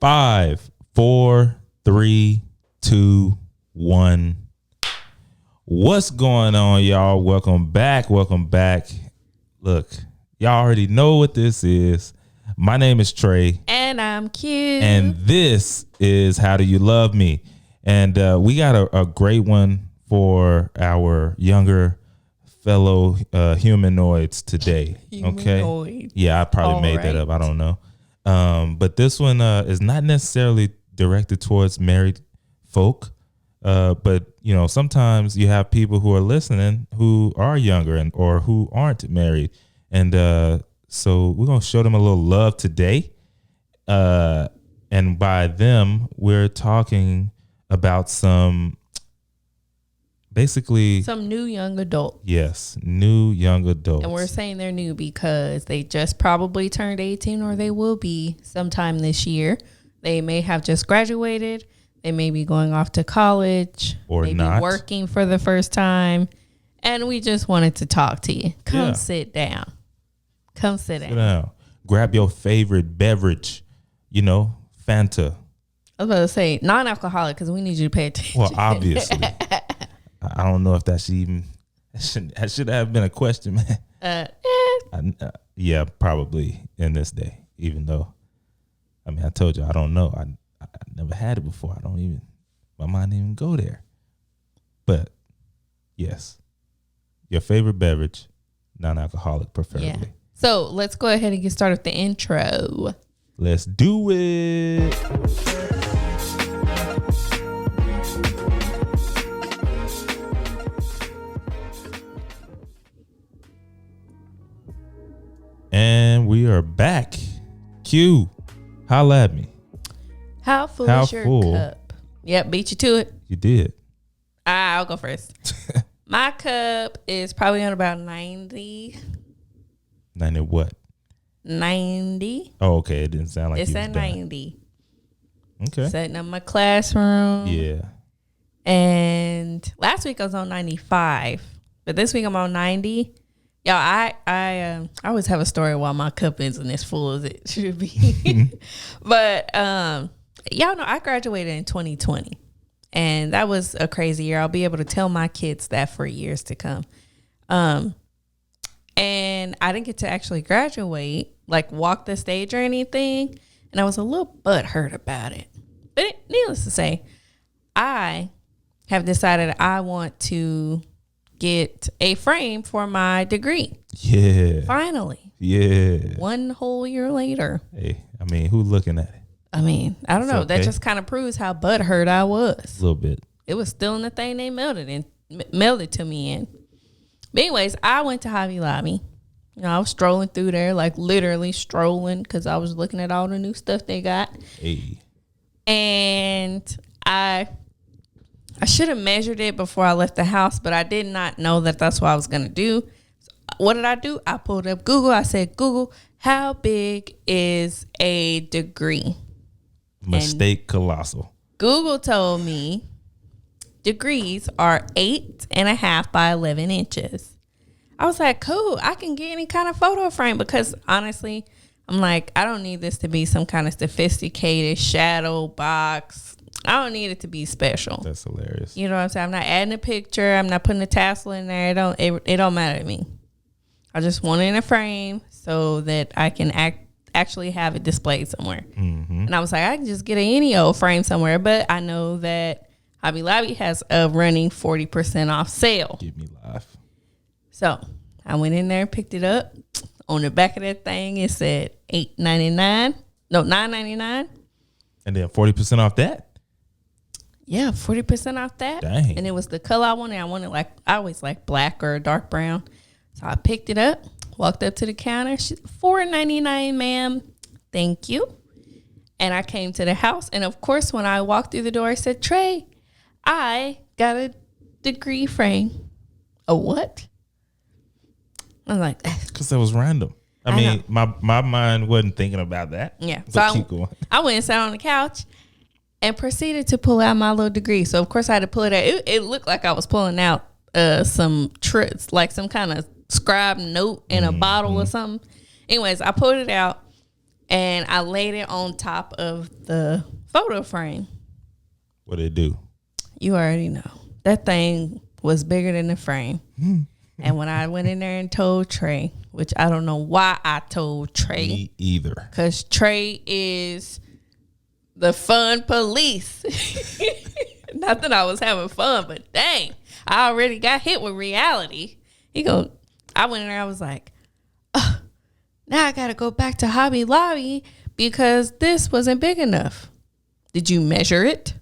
5, 4, 3, 2, 1. What's going on, y'all? Welcome back. Look, y'all already know what this is. My name is Trey. And I'm Q. And this is How Do You Love Me? And we got a great one for our younger fellow humanoids today. Okay. Yeah, I probably made that up. I don't know. But this one is not necessarily directed towards married folk. But you know, sometimes you have people who are listening who are younger or who aren't married. And so we're going to show them a little love today. And by them, we're talking about some new young adult. Yes, new young adults. And we're saying they're new because they just probably turned 18 or they will be sometime this year. They may have just graduated. They may be going off to college or maybe not working for the first time. And we just wanted to talk to you. Come sit down. Come sit down. Grab your favorite beverage, Fanta. I was about to say non-alcoholic because we need you to pay attention. Well, obviously. I don't know if that should have been a question, man. Yeah, probably in this day, even though, I told you, I don't know. I never had it before. My mind didn't even go there. But yes, your favorite beverage, non-alcoholic preferably. Yeah. So let's go ahead and get started with the intro. Let's do it. And we are back. Q, holla at me. How full is your cup? Yep, beat you to it. You did. I'll go first. My cup is probably on about 90. 90 what? 90. Oh, okay. It didn't sound like it's at 90. Okay. Setting up my classroom. Yeah. And last week I was on 95, but this week I'm on 90. Y'all, I always have a story why my cup isn't as full as it should be. But y'all know I graduated in 2020, and that was a crazy year. I'll be able to tell my kids that for years to come. And I didn't get to actually graduate, like walk the stage or anything, and I was a little butthurt about it. But needless to say, I have decided I want to get a frame for my degree. Yeah. Finally. Yeah. 1 whole year later. Hey, who's looking at it? I don't know. Okay. That just kind of proves how butthurt I was. A little bit. It was still in the thing they mailed it to me in. But anyways, I went to Hobby Lobby. I was strolling through there, like literally strolling, because I was looking at all the new stuff they got. Hey. And I should have measured it before I left the house, but I did not know that that's what I was going to do. So what did I do? I pulled up Google. I said, Google, how big is a degree? Mistake colossal. Google told me degrees are 8.5 by 11 inches. I was like, cool, I can get any kind of photo frame, because honestly, I'm like, I don't need this to be some kind of sophisticated shadow box. I don't need it to be special. That's hilarious. You know what I'm saying? I'm not adding a picture. I'm not putting a tassel in there. It don't matter to me. I just want it in a frame so that I can actually have it displayed somewhere. Mm-hmm. And I was like, I can just get any old frame somewhere. But I know that Hobby Lobby has a running 40% off sale. Give me life. So I went in there and picked it up. On the back of that thing, it said $9.99. And then 40% off that? Yeah, 40% off that. Dang. And it was the color I wanted. I always like black or dark brown. So I picked it up, walked up to the counter. She's $4.99, ma'am. Thank you. And I came to the house. And of course, when I walked through the door, I said, Trey, I got a degree frame. A what? I was like, because that was random. I mean, my mind wasn't thinking about that. Yeah. So I went and sat on the couch and proceeded to pull out my little degree. So of course I had to pull it out. It looked like I was pulling out some tricks, like some kind of scribe note in a bottle or something. Anyways, I pulled it out and I laid it on top of the photo frame. What did it do? You already know. That thing was bigger than the frame. And when I went in there and told Trey, which I don't know why I told Trey. Me either. Because Trey is the fun police. Not that I was having fun, but dang, I already got hit with reality. I went in there, I was like, now I got to go back to Hobby Lobby because this wasn't big enough. Did you measure it?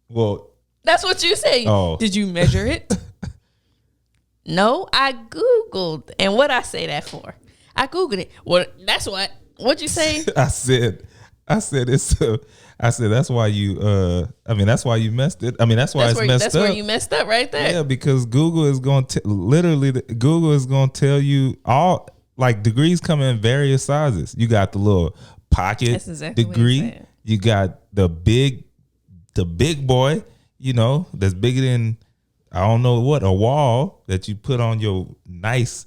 Well, that's what you say. Oh. Did you measure it? No, I Googled. And what I say that for? I Googled it. Well, that's what. What'd you say? I said it's. I said that's why you. That's why you messed it. That's why it's messed up. That's where you messed up right there. Yeah, because Google is going to Google is going to tell you all degrees come in various sizes. You got the little pocket degree. You got the big boy. That's bigger than I don't know what, a wall that you put on your nice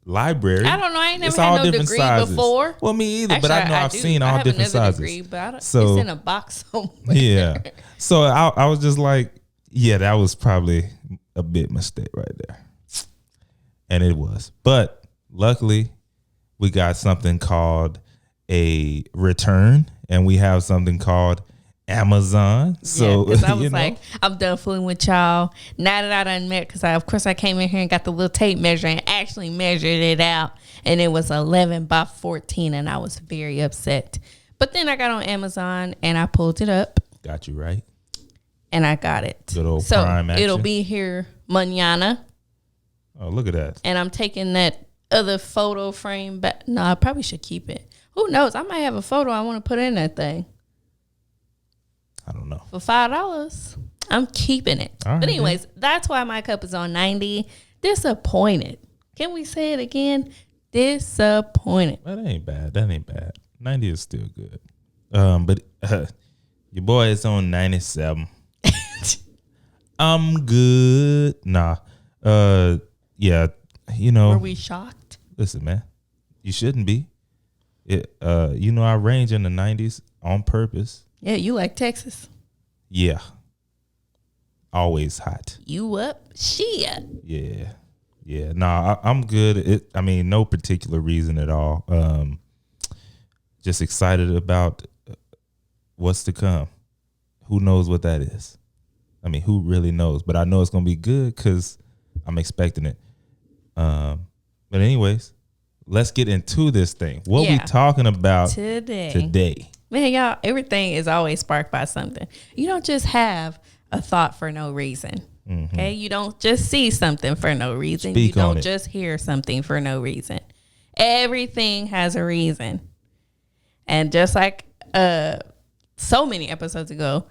library. I don't know. I ain't never had no degree sizes before. Well, me either. Actually, but I know I've seen all different sizes. Degree, but it's in a box somewhere. Yeah. So I was just like, yeah, that was probably a big mistake right there. And it was. But luckily, we got something called a return, and we have something called Amazon. So because I was like, I'm done fooling with y'all. Now that I done met, because of course I came in here and got the little tape measure and actually measured it out, and it was 11 by 14, and I was very upset. But then I got on Amazon and I pulled it up. Got you right. And I got it. Good old Prime action. It'll be here mañana. Oh, look at that. And I'm taking that other photo frame back. No, I probably should keep it. Who knows? I might have a photo I want to put in that thing. I don't know. For $5, I'm keeping it. All but right, anyways, that's why my cup is on 90. Disappointed. Can we say it again? Disappointed. That ain't bad. 90 is still good. But your boy is on 97. I'm good. Nah. Yeah. Were we shocked? Listen, man. You shouldn't be. I range in the 90s on purpose. Yeah, you like Texas. Yeah. Always hot. You up? She up. Yeah. Yeah. Nah, I'm good. No particular reason at all. Just excited about what's to come. Who knows what that is? Who really knows? But I know it's going to be good because I'm expecting it. But anyways, let's get into this thing. What we talking about today? Man, y'all, everything is always sparked by something. You don't just have a thought for no reason. Mm-hmm. Okay? You don't just see something for no reason. You don't just hear something for no reason. Everything has a reason. And just like so many episodes ago,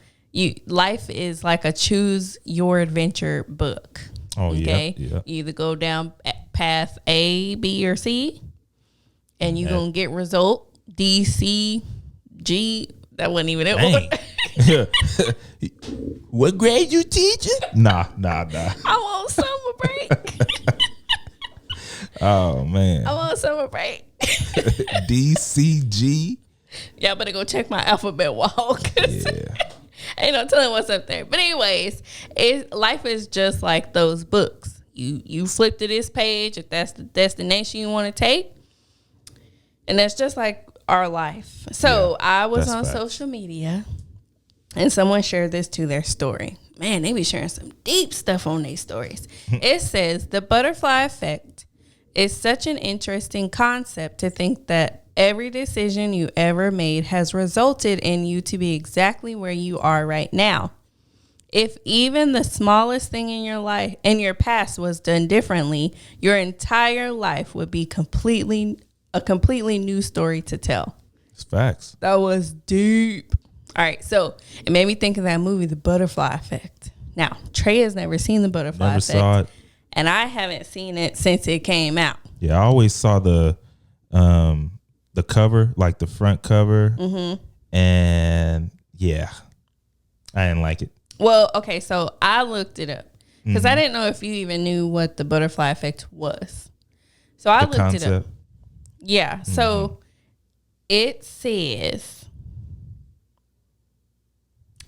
life is like a choose your adventure book. Oh, okay? Yeah. You either go down path A, B, or C, and you're going to get result D, C, G. That wasn't even it. What grade you teaching? Nah. I want summer break. Oh, man. I want summer break. D, C, G. Y'all better go check my alphabet wall. Yeah. Ain't no telling what's up there. But anyways, life is just like those books. You flip to this page if that's the destination you want to take. And that's just like our life. So I was on social media and someone shared this to their story. Man, they be sharing some deep stuff on their stories. It says the butterfly effect is such an interesting concept to think that every decision you ever made has resulted in you to be exactly where you are right now. If even the smallest thing in your life, in your past, was done differently, your entire life would be a completely new story to tell. It's facts. That was deep. All right, so it made me think of that movie, The Butterfly Effect. Now, Trey has never seen The Butterfly Effect. Never saw it. And I haven't seen it since it came out. Yeah, I always saw the cover, like the front cover. Mm-hmm. And yeah, I didn't like it. Well, okay, so I looked it up because I didn't know if you even knew what the butterfly effect was. So I looked it up. Yeah, so It says,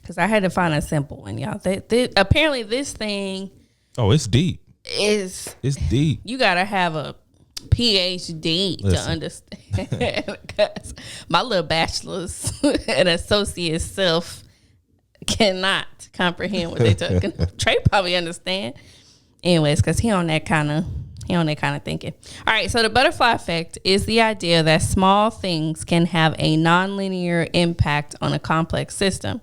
because I had to find a simple one, y'all. Apparently this thing. Oh, it's deep. It's deep. You got to have a PhD to understand. Because my little bachelor's and associate self cannot comprehend what they're talking. Trey probably understand. Anyways, because he on that kind of thinking. All right, so the butterfly effect is the idea that small things can have a nonlinear impact on a complex system.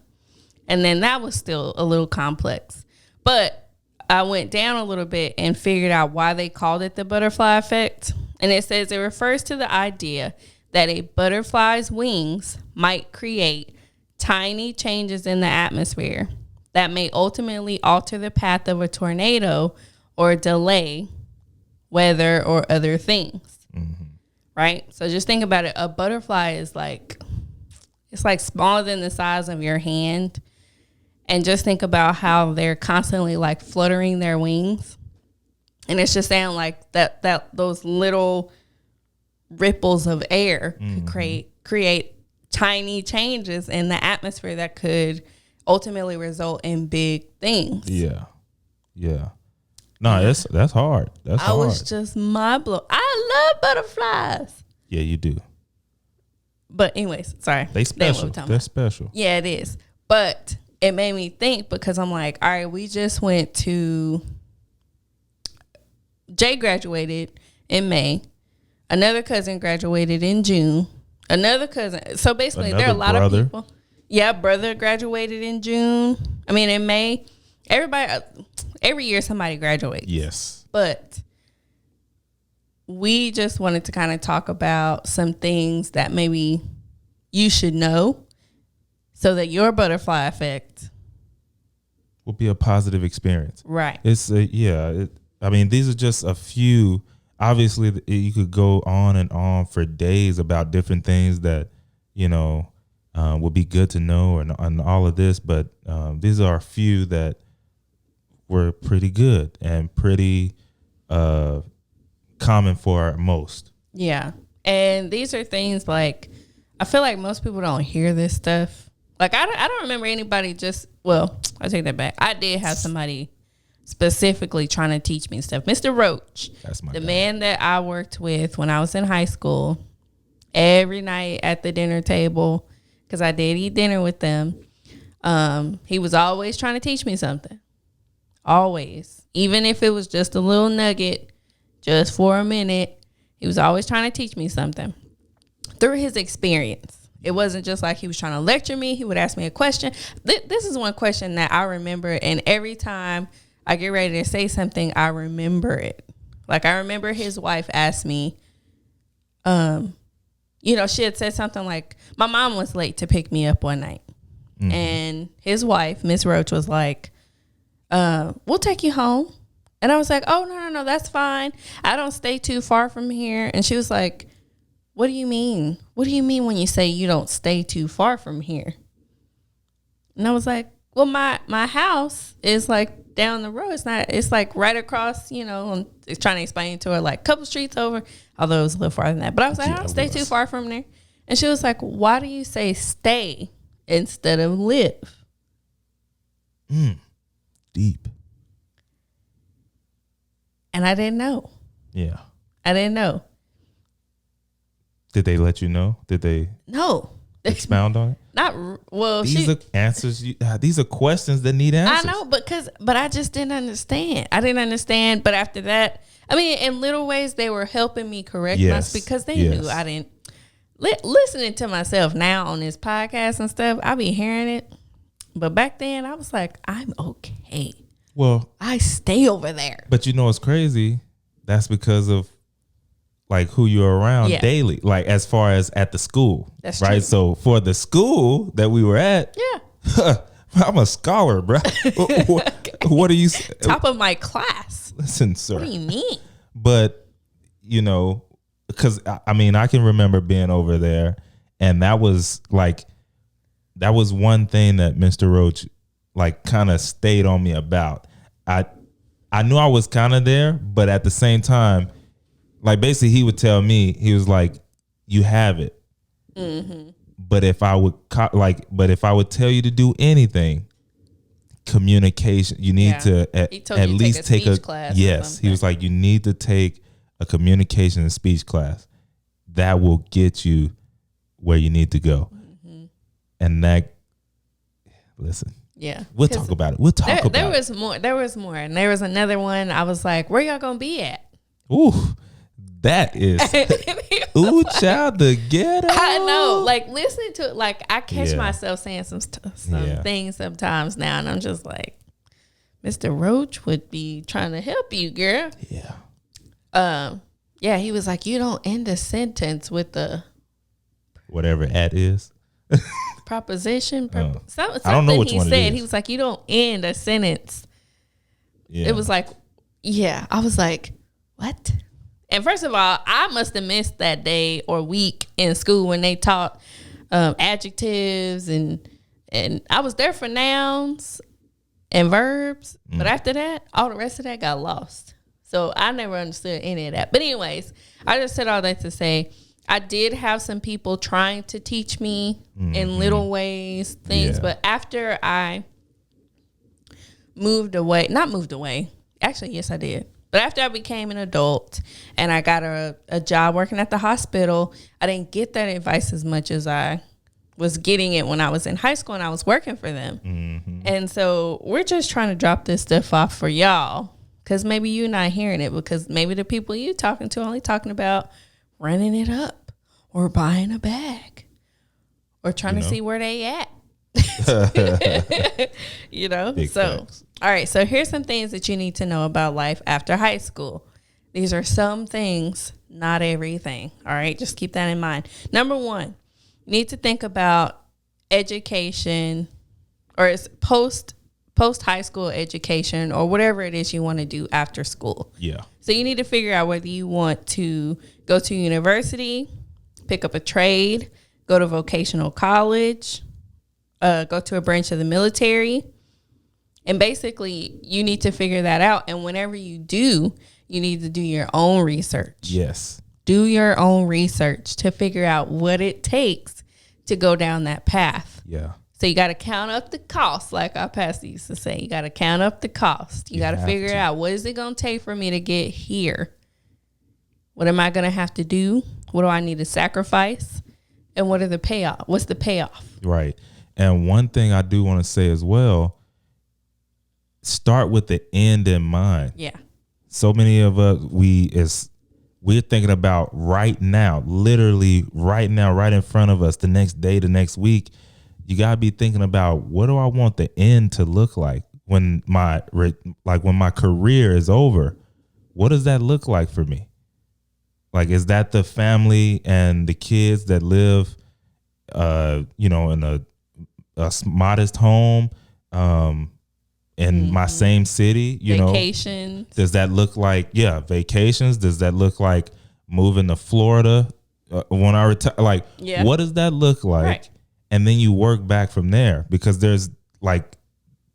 And then that was still a little complex. But I went down a little bit and figured out why they called it the butterfly effect. And it says it refers to the idea that a butterfly's wings might create tiny changes in the atmosphere that may ultimately alter the path of a tornado or delay weather or other things. Mm-hmm. Right? So just think about it. A butterfly is it's like smaller than the size of your hand. And just think about how they're constantly like fluttering their wings. And it's just saying like that those little ripples of air could create tiny changes in the atmosphere that could ultimately result in big things. Yeah. Yeah. No, that's hard. I was just mind blown. I love butterflies. Yeah, you do. But anyways, sorry. They're special. Yeah, it is. But it made me think because I'm like, all right, we just went to Jay graduated in May. Another cousin graduated in June. Another cousin. So basically, there are a lot of people. Yeah, brother graduated in June. I mean, in May. Every year somebody graduates. Yes. But we just wanted to kind of talk about some things that maybe you should know so that your butterfly effect will be a positive experience. Right. It's I mean, these are just a few. Obviously, you could go on and on for days about different things that, would be good to know and all of this. But these are a few that were pretty good and pretty common for most. Yeah. And these are things like, I feel like most people don't hear this stuff. Like, I don't remember anybody I take that back. I did have somebody specifically trying to teach me stuff. Mr. Roach, that's my the guy. Man that I worked with when I was in high school, every night at the dinner table, because I did eat dinner with them, he was always trying to teach me something. Always. Even if it was just a little nugget, just for a minute, he was always trying to teach me something through his experience. It wasn't just like he was trying to lecture me. He would ask me a question. This is one question that I remember, and every time I get ready to say something, I remember it. Like, I remember his wife asked me, she had said something like, my mom was late to pick me up one night. Mm-hmm. And his wife, Miss Roach, was like, we'll take you home. And I was like, oh, no, that's fine. I don't stay too far from here. And she was like, what do you mean? What do you mean when you say you don't stay too far from here? And I was like, well, my house is like down the road. It's like right across, I'm trying to explain to her, like a couple streets over, although it was a little farther than that. But I was like, I don't stay too far from there. And she was like, why do you say stay instead of live? Deep. And I didn't know. Yeah. I didn't know. Did they let you know? Did they? No. Expound on it? These are answers. These are questions that need answers. I know, but I just didn't understand. But after that, I mean, in little ways, they were helping me correct myself because they knew I didn't. Listening to myself now on this podcast and stuff, I be hearing it. But back then, I was like, I'm okay. Well, I stay over there. But what's crazy? That's because of like who you're around daily, like as far as at the school. That's right. True. So for the school that we were at, I'm a scholar, bro. What are you? Top of my class. Listen, sir. What do you mean? But because I mean, I can remember being over there, and that was one thing that Mr. Roach like kind of stayed on me about. I knew I was kind of there, but at the same time, like basically he would tell me, he was like, you have it. But if I would but if I would tell you to do anything, communication, you need to at least take a class. Yes, he was like, you need to take a communication and speech class. That will get you where you need to go. And that, listen. Yeah. We'll talk about it. We'll talk about it. There was more. And there was another one. I was like, where y'all going to be at? Ooh, that is. Ooh, child, the ghetto. I know. Like, listening to it, like, I catch myself saying some things sometimes now. And I'm just like, Mr. Roach would be trying to help you, girl. Yeah. Yeah, he was like, you don't end a sentence with the. Whatever at is. Proposition. Something I don't know which he one said. it is. He was like, you don't end a sentence. Yeah. It was like, yeah. I was like, what? And first of all, I must have missed that day or week in school when they taught adjectives and I was there for nouns and verbs. But after that, all the rest of that got lost. So I never understood any of that. But anyways, I just said all that to say, I did have some people trying to teach me in little ways, things. Yeah. But after I not moved away. Actually, yes, I did. But after I became an adult and I got a job working at the hospital, I didn't get that advice as much as I was getting it when I was in high school and I was working for them. And so we're just trying to drop this stuff off for y'all because maybe you're not hearing it because maybe the people you talking to only talking about running it up or buying a bag or trying to see where they at. Big so facts. All right, so here's some things that you need to know about life after high school. These are some things, not everything. All right, just keep that in mind. Number one, you need to think about education or it's post high school education or whatever it is you want to do after school. Yeah. So you need to figure out whether you want to go to university, pick up a trade, go to vocational college, go to a branch of the military. And basically, you need to figure that out. And whenever you do, you need to do your own research. Yes. Do your own research to figure out what it takes to go down that path. Yeah. So you got to count up the cost, like our pastor used to say. You got to count up the cost. You got to figure out what is it going to take for me to get here? What am I going to have to do? What do I need to sacrifice? And what are the payoff? What's the payoff? Right. And one thing I do want to say as well, start with the end in mind. Yeah. So many of us, we're thinking about right now, literally right now, right in front of us, the next day, the next week. You got to be thinking about what do I want the end to look like when my career is over? What does that look like for me? Like, is that the family and the kids that live, in a modest home, in my same city, vacations. Does that look like, vacations? Does that look like moving to Florida when I retire? Like, what does that look like? Right. And then you work back from there because there's like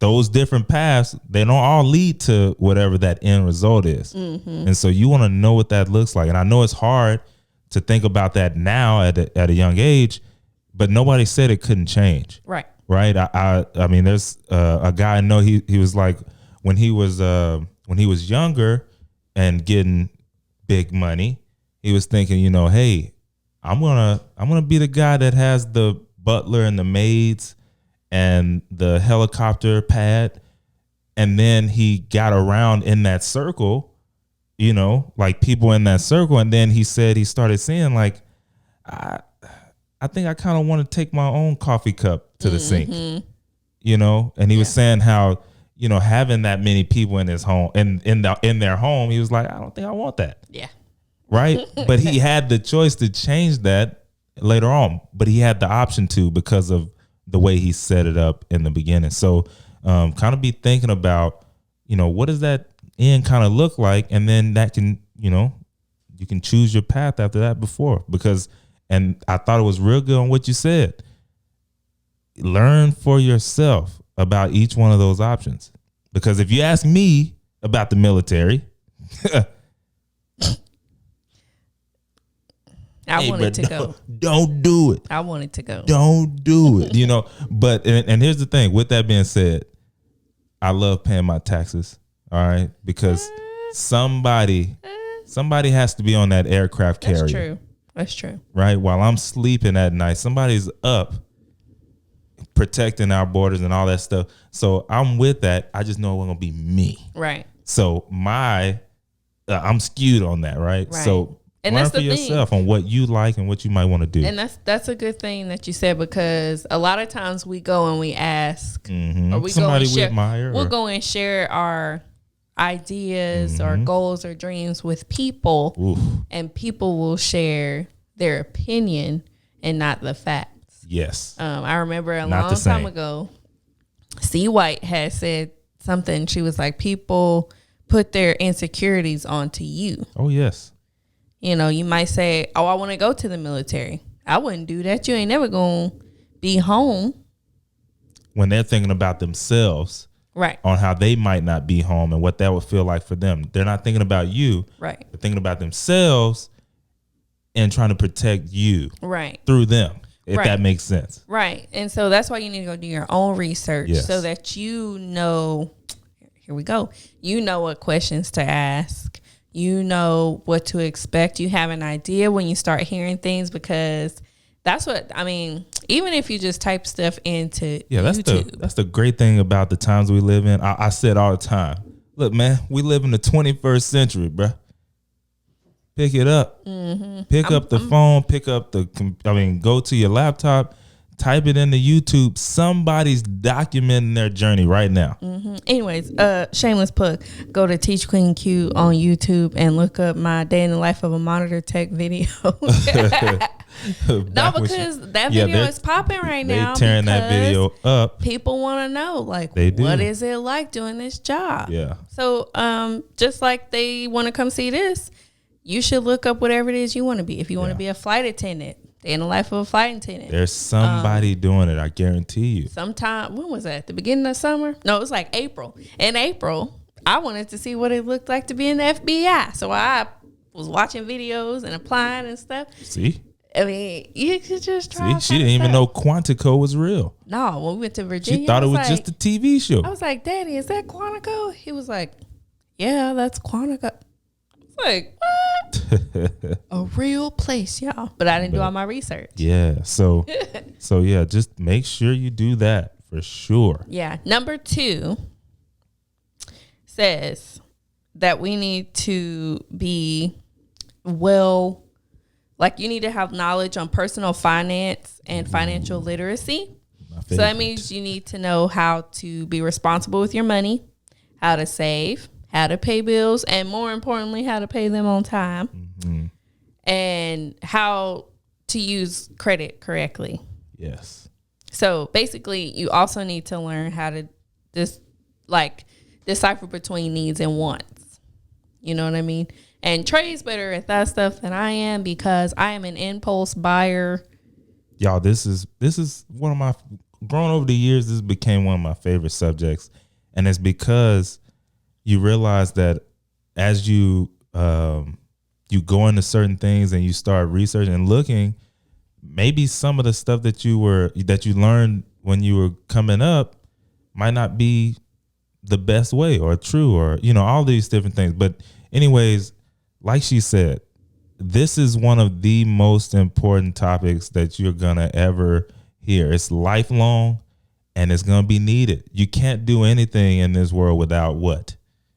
those different paths. They don't all lead to whatever that end result is. And so you want to know what that looks like. And I know it's hard to think about that now at a young age, but nobody said it couldn't change. Right. Right. I mean, there's a guy I know. He was like when he was younger and getting big money, he was thinking, hey, I'm gonna be the guy that has the butler and the maids and the helicopter pad. And then he got around in that circle, like people in that circle. And then he started seeing like, I think I kind of want to take my own coffee cup to the sink, and he was saying how, having that many people in his home and in their home, he was like, I don't think I want that. Yeah. Right. But he had the choice to change that later on, but he had the option to because of the way he set it up in the beginning. So kind of be thinking about, what does that end kind of look like? And then that can, you can choose your path after that and I thought it was real good on what you said. Learn for yourself about each one of those options. Because if you ask me about the military, I wanted to go. Don't do it. I wanted to go. Don't do it. But and here's the thing. With that being said, I love paying my taxes. All right, because somebody has to be on that aircraft carrier. That's true. Right, while I'm sleeping at night, somebody's up protecting our borders and all that stuff. So I'm with that. I just know it won't be me. Right. So I'm skewed on that. Right. So. And learn for yourself on what you like and what you might want to do. And that's a good thing that you said, because a lot of times we go and we ask, or we somebody go and share, we admire. We'll go and share our ideas or goals or dreams with people, and people will share their opinion and not the facts. Yes. I remember a long time ago, C. White had said something. She was like, people put their insecurities onto you. Oh, yes. You might say, oh, I want to go to the military. I wouldn't do that. You ain't never going to be home. When they're thinking about themselves. Right. On how they might not be home and what that would feel like for them. They're not thinking about you. Right. They're thinking about themselves and trying to protect you. Right. Through them, if that makes sense. Right. And so that's why you need to go do your own research so that here we go. You know what questions to ask. You know what to expect. You have an idea when you start hearing things, because that's what, even if you just type stuff into YouTube. That's the great thing about the times we live in. I said all the time, look, man, we live in the 21st century, bruh. Pick it up. Mm-hmm. Pick up the phone. Go to your laptop. Type it into YouTube. Somebody's documenting their journey right now. Mm-hmm. Anyways, shameless plug. Go to Teach Queen Q on YouTube and look up my day in the life of a monitor tech video. No, because that video is popping right now. They're tearing that video up. People want to know, what is it like doing this job? Yeah. So, just like they want to come see this, you should look up whatever it is you want to be. If you want to be a flight attendant, day in the life of a flight attendant. There's somebody doing it, I guarantee you. Sometime, when was that? The beginning of summer? No, it was like April. In April, I wanted to see what it looked like to be in the FBI. So I was watching videos and applying and stuff. See? You could just try. See, she didn't even know Quantico was real. No, when we went to Virginia, she thought it was just a TV show. I was like, Daddy, is that Quantico? He was like, yeah, that's Quantico. Like, what? A real place, y'all. But I didn't do all my research. Yeah. So yeah, just make sure you do that for sure. Yeah. Number 2 says that we need to be you need to have knowledge on personal finance and financial literacy. So that means you need to know how to be responsible with your money, how to save, how to pay bills, and more importantly, how to pay them on time, and how to use credit correctly. Yes. So basically, you also need to learn how to decipher between needs and wants. You know what I mean? And Trey's better at that stuff than I am, because I am an impulse buyer. Y'all, this is one of my, growing over the years, this became one of my favorite subjects. And it's because you realize that as you go into certain things and you start researching and looking, maybe some of the stuff that you learned when you were coming up might not be the best way or true, or all these different things. But anyways, like she said, this is one of the most important topics that you're gonna ever hear. It's lifelong, and it's gonna be needed. You can't do anything in this world without what?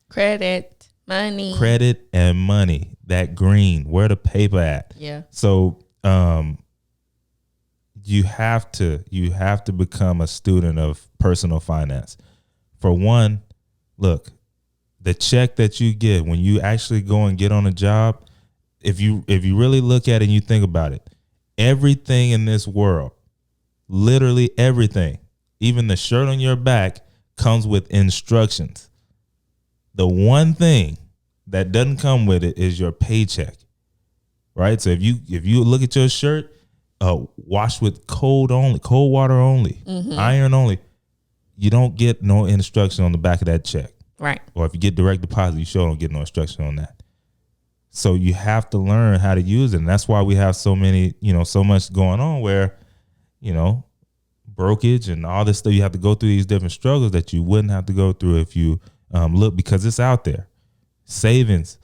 Credit, money. Credit and money. That green, where the paper at? Yeah. So you have to become a student of personal finance. For one, look, the check that you get when you actually go and get on a job, if you really look at it and you think about it, everything in this world, literally everything, even the shirt on your back, comes with instructions. The one thing that doesn't come with it is your paycheck, right? So if you look at your shirt, wash with cold water only, iron only, you don't get no instruction on the back of that check. Right. Or if you get direct deposit, you sure don't get no instruction on that. So you have to learn how to use it. And that's why we have so many, so much going on where, brokerage and all this stuff, you have to go through these different struggles that you wouldn't have to go through if you look, because it's out there. Savings.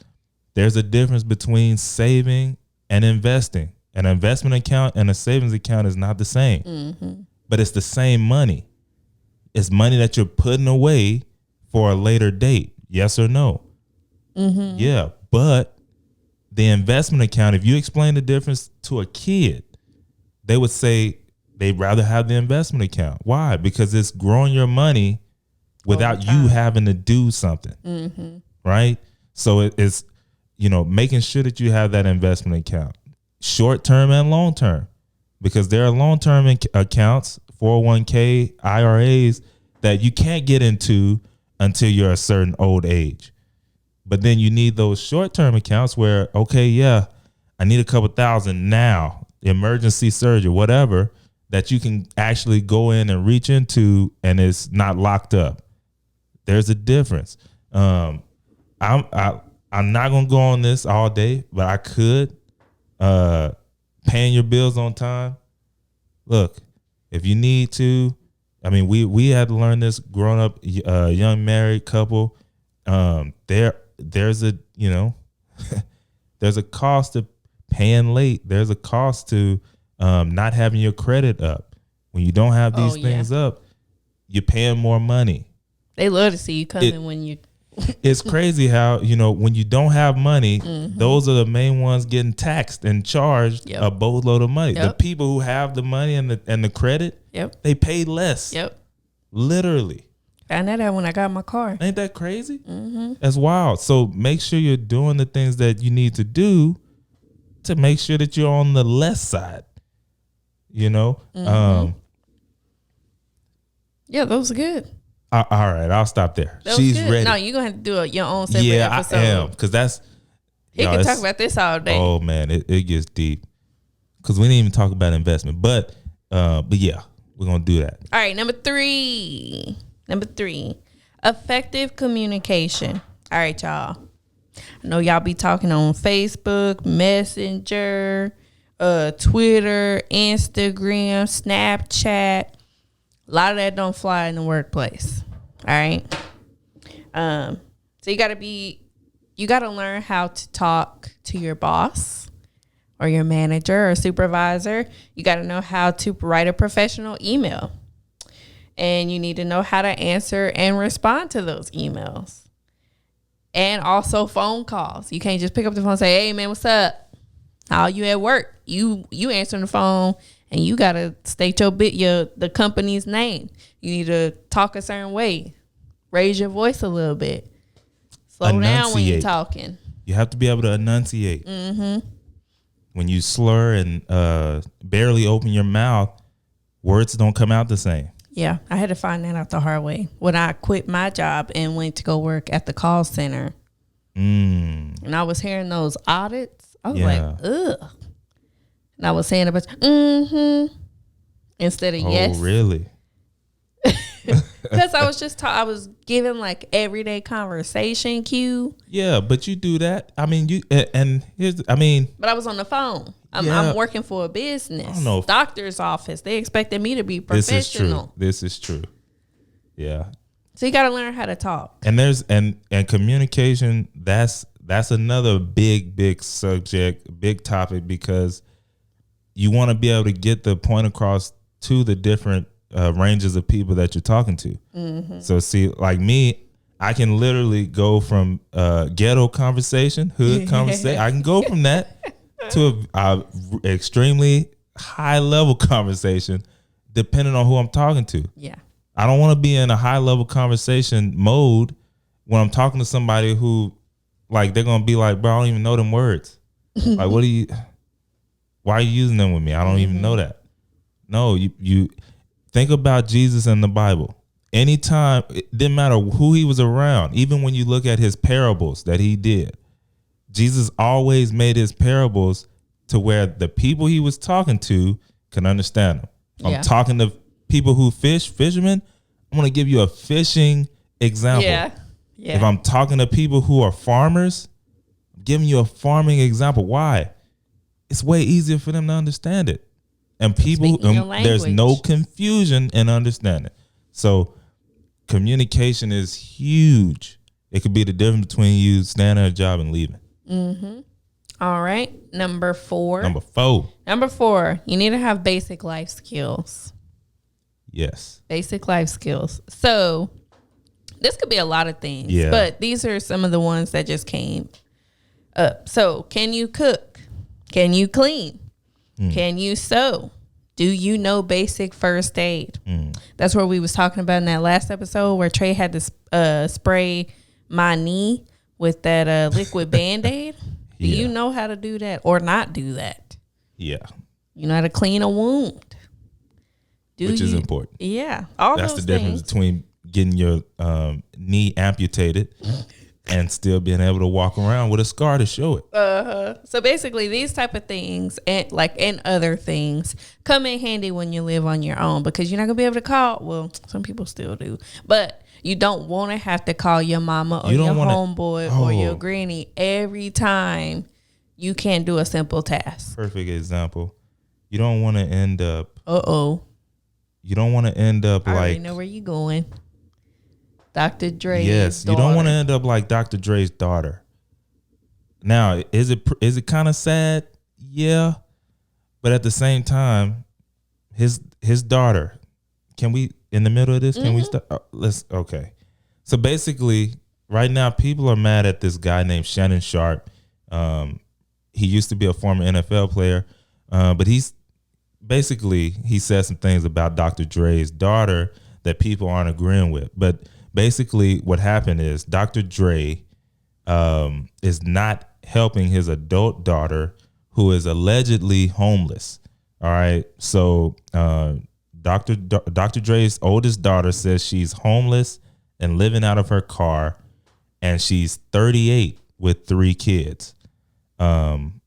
There's a difference between saving and investing. An investment account and a savings account is not the same, but it's the same money. It's money that you're putting away for a later date. Yes or no? Yeah. But the investment account, if you explain the difference to a kid, they would say they'd rather have the investment account. Why? Because it's growing your money without you having to do something. Right? So it's, making sure that you have that investment account, short term and long term, because there are long term accounts, 401k, IRAs that you can't get into until you're a certain old age. But then you need those short term accounts where, okay, yeah, I need a couple thousand now, emergency surgery, whatever, that you can actually go in and reach into and it's not locked up. There's a difference. I'm not going to go on this all day, but I could. Paying your bills on time. Look, if you need to, we had to learn this growing up, young married couple. There's a, there's a cost to paying late. There's a cost to not having your credit up. When you don't have these things up, you're paying more money. They love to see you coming when you. It's crazy how, when you don't have money, those are the main ones getting taxed and charged a boatload of money. The people who have the money and the credit, they pay less. Literally. I know that when I got my car. Ain't that crazy? That's wild. So make sure you're doing the things that you need to do to make sure that you're on the less side. Yeah, those are good. All right, I'll stop there. She's good. Ready. No, you're going to have to do your own separate episode. Yeah, I am, because that's... He can talk about this all day. Oh, man, it gets deep. Because we didn't even talk about investment. But yeah, we're going to do that. All right, number three, effective communication. All right, y'all. I know y'all be talking on Facebook, Messenger, Twitter, Instagram, Snapchat. A lot of that don't fly in the workplace. All right. So you gotta learn how to talk to your boss or your manager or supervisor. You gotta know how to write a professional email. And you need to know how to answer and respond to those emails. And also phone calls. You can't just pick up the phone and say, hey man, what's up? How you at work? You answering the phone. And you gotta state the company's name. You need to talk a certain way. Raise your voice a little bit. Slow down when you're talking. You have to be able to enunciate. When you slur and barely open your mouth, words don't come out the same. Yeah, I had to find that out the hard way. When I quit my job and went to go work at the call center, and I was hearing those audits, I was like, ugh. And I was saying a bunch, instead of yes. Oh, really? Because I was I was giving like everyday conversation cue. Yeah, but you do that. But I was on the phone. I'm working for a business. I don't know. Doctor's office. They expected me to be professional. This is true. Yeah. So you got to learn how to talk. And there's and communication. That's another big subject, big topic, because you want to be able to get the point across to the different ranges of people that you're talking to. So see, like me, I can literally go from ghetto conversation, hood conversation. I can go from that to a extremely high level conversation, depending on who I'm talking to. Yeah. I don't want to be in a high level conversation mode when I'm talking to somebody who, like, they're going to be like, bro, I don't even know them words. Like, why are you using them with me? I don't even know that. No, you think about Jesus in the Bible. Anytime, it didn't matter who he was around. Even when you look at his parables that he did, Jesus always made his parables to where the people he was talking to can understand them. I'm talking to people who fishermen. I'm going to give you a fishing example. Yeah. If I'm talking to people who are farmers, giving you a farming example. Why? It's way easier for them to understand it. And people, there's no confusion in understanding. So communication is huge. It could be the difference between you staying at a job and leaving. Mm-hmm. All right. Number four. Number four. You need to have basic life skills. Yes. Basic life skills. So this could be a lot of things. Yeah. But these are some of the ones that just came up. So can you cook? Can you clean? Can you sew? Do you know basic first aid? That's what we was talking about in that last episode where Trey had to spray my knee with that liquid Band-Aid. Do you know how to do that or not do that? Yeah. You know how to clean a wound. Which is important. Yeah. That's the difference between getting your knee amputated and still being able to walk around with a scar to show it. So basically these type of things and other things come in handy when you live on your own because you're not going to be able to call. Well, some people still do. But you don't want to have to call your mama or your homeboy or your granny every time you can't do a simple task. Perfect example. You don't want to end up. You don't want to end up I already know where you're going. Dr. Dre's daughter. You don't want to end up like Dr. Dre's daughter. Now, is it kind of sad? Yeah. But at the same time, his daughter, can we, in the middle of this, can we start? Okay. So basically, right now, people are mad at this guy named Shannon Sharp. He used to be a former NFL player, but he said some things about Dr. Dre's daughter that people aren't agreeing with. But basically what happened is Dr. Dre is not helping his adult daughter who is allegedly homeless. All right. So Dr. Dre's oldest daughter says she's homeless and living out of her car, and she's 38 with 3 kids. And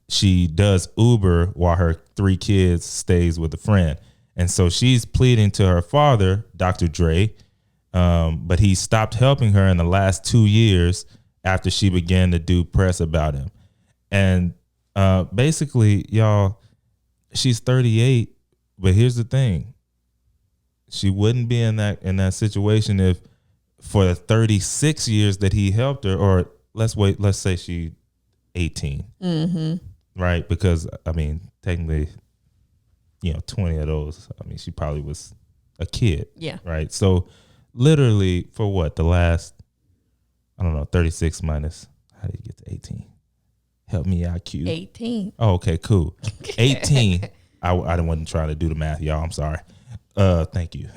she does Uber while her 3 kids stays with a friend. And so she's pleading to her father, Dr. Dre, but he stopped helping her in the last 2 years after she began to do press about him. And basically, y'all, she's 38, but here's the thing. She wouldn't be in that situation if for the 36 years that he helped her, or let's say she 18, right? Because I mean, technically, 20 of those, I mean, she probably was a kid. Yeah. Right. So literally for what? The last, 36 minus, how did you get to 18? Help me out, Q. 18. Oh, okay, cool. 18. I wasn't trying to do the math, y'all. I'm sorry. Thank you.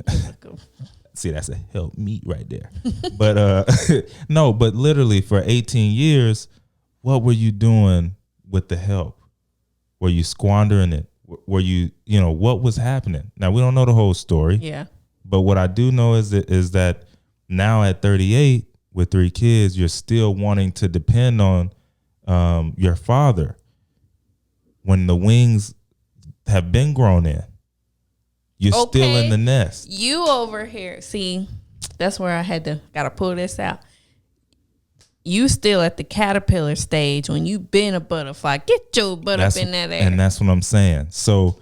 See, that's a help me right there. But no, but literally for 18 years, what were you doing with the help? Were you squandering it? Were you, what was happening? Now, we don't know the whole story. Yeah. But what I do know is that now at 38 with 3 kids, you're still wanting to depend on your father when the wings have been grown in. You're still in the nest. You over here. See, that's where I gotta pull this out. You still at the caterpillar stage when you been a butterfly. Get your butt up in that air. And that's what I'm saying. So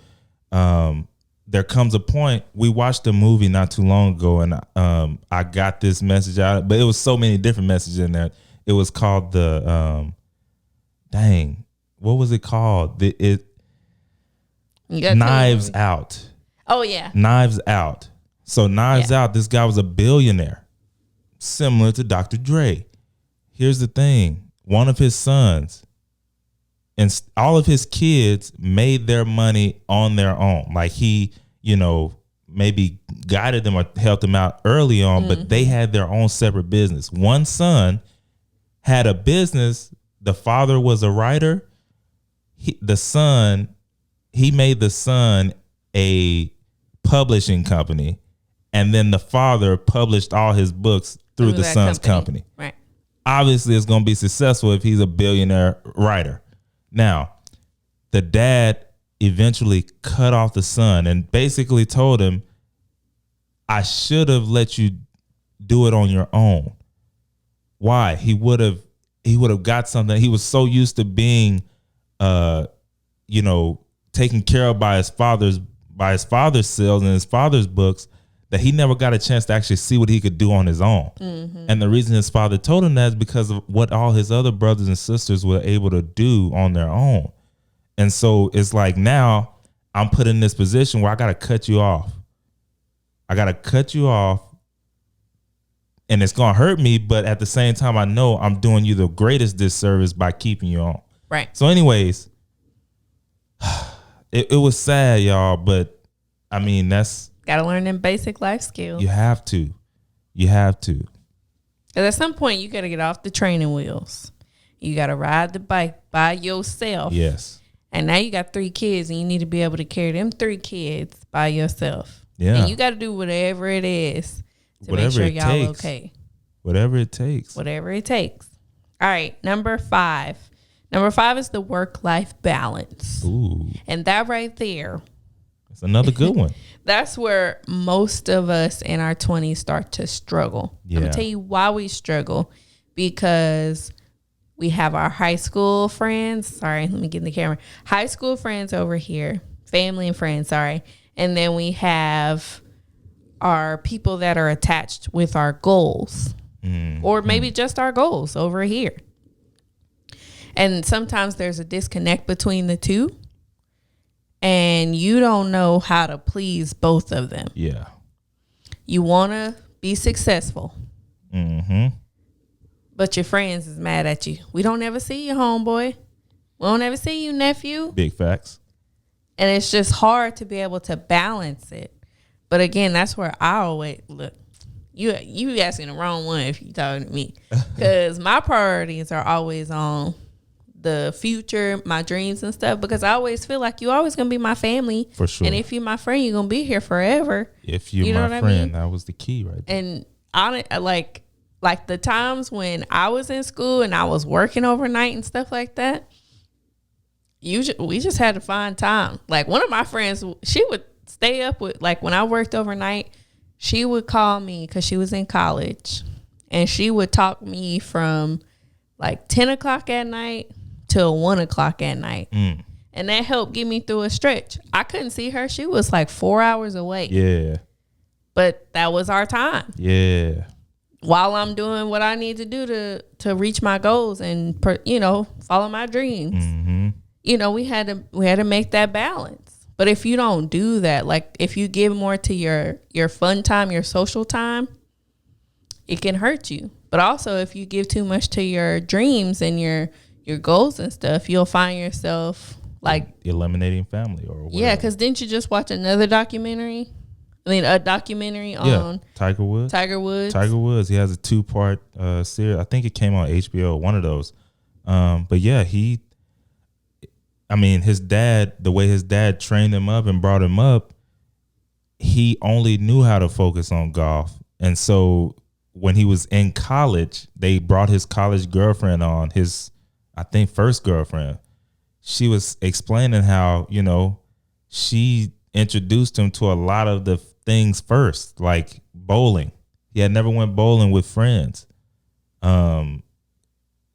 there comes a point, we watched a movie not too long ago, and I got this message out, but it was so many different messages in there. It was called the what was it called? Knives Out. Oh yeah. Knives Out. So Knives Out, this guy was a billionaire, similar to Dr. Dre. Here's the thing. One of his sons and all of his kids made their money on their own. Like he, maybe guided them or helped them out early on, but they had their own separate business. One son had a business. The father was a writer. He made the son a publishing company, and then the father published all his books through the son's company. Right. Obviously, it's going to be successful if he's a billionaire writer. Now, the dad eventually cut off the son and basically told him, I should have let you do it on your own. Why? He would have he would have got something. He was so used to being, taken care of by his father's sales and his father's books, that he never got a chance to actually see what he could do on his own. Mm-hmm. And the reason his father told him that is because of what all his other brothers and sisters were able to do on their own. And so it's like, now I'm put in this position where I got to cut you off. And it's going to hurt me. But at the same time, I know I'm doing you the greatest disservice by keeping you on. Right. So anyways, it was sad, y'all. But I mean, that's. Got to learn them basic life skills. You have to. Because at some point, you got to get off the training wheels. You got to ride the bike by yourself. Yes. And now you got 3 kids, and you need to be able to carry them 3 kids by yourself. Yeah. And you got to do whatever it is to make sure y'all okay. Whatever it takes. Whatever it takes. All right, number 5. Number 5 is the work-life balance. Ooh. And that right there. That's another good one. That's where most of us in our 20s start to struggle. Yeah. I'm going to tell you why we struggle. Because we have our high school friends. Sorry, let me get in the camera. High school friends over here. Family and friends, sorry. And then we have our people that are attached with our goals. Mm-hmm. Or maybe just our goals over here. And sometimes there's a disconnect between the two. And you don't know how to please both of them. Yeah. You want to be successful. Mm-hmm. But your friends is mad at you. We don't ever see you, homeboy. We don't ever see you, nephew. Big facts. And it's just hard to be able to balance it. But again, that's where I always look. You asking the wrong one if you talking to me. Because my priorities are always on the future, my dreams and stuff. Because I always feel like you always going to be my family. For sure. And if you're my friend, you're going to be here forever. If you're my friend, I mean? That was the key right there. And like the times when I was in school and I was working overnight and stuff like that, we just had to find time. Like one of my friends, she would stay up with, like when I worked overnight, she would call me because she was in college, and she would talk me from like 10 o'clock at night till 1 o'clock at night. Mm. And that helped get me through a stretch. I couldn't see her. She was like 4 hours away. Yeah. But that was our time. Yeah. While I'm doing what I need to do to reach my goals and follow my dreams. Mm-hmm. We had to make that balance. But if you don't do that, like if you give more to your fun time, your social time, it can hurt you. But also if you give too much to your dreams and your goals and stuff, you'll find yourself like eliminating family or whatever. Yeah, because didn't you just watch another documentary? A documentary on Tiger Woods. Tiger Woods. He has a 2-part series. I think it came on HBO, one of those. But yeah, his dad, the way his dad trained him up and brought him up, he only knew how to focus on golf. And so when he was in college, they brought his college girlfriend on, his, I think, first girlfriend. She was explaining how, she introduced him to a lot of the things first, like bowling. He had never went bowling with friends.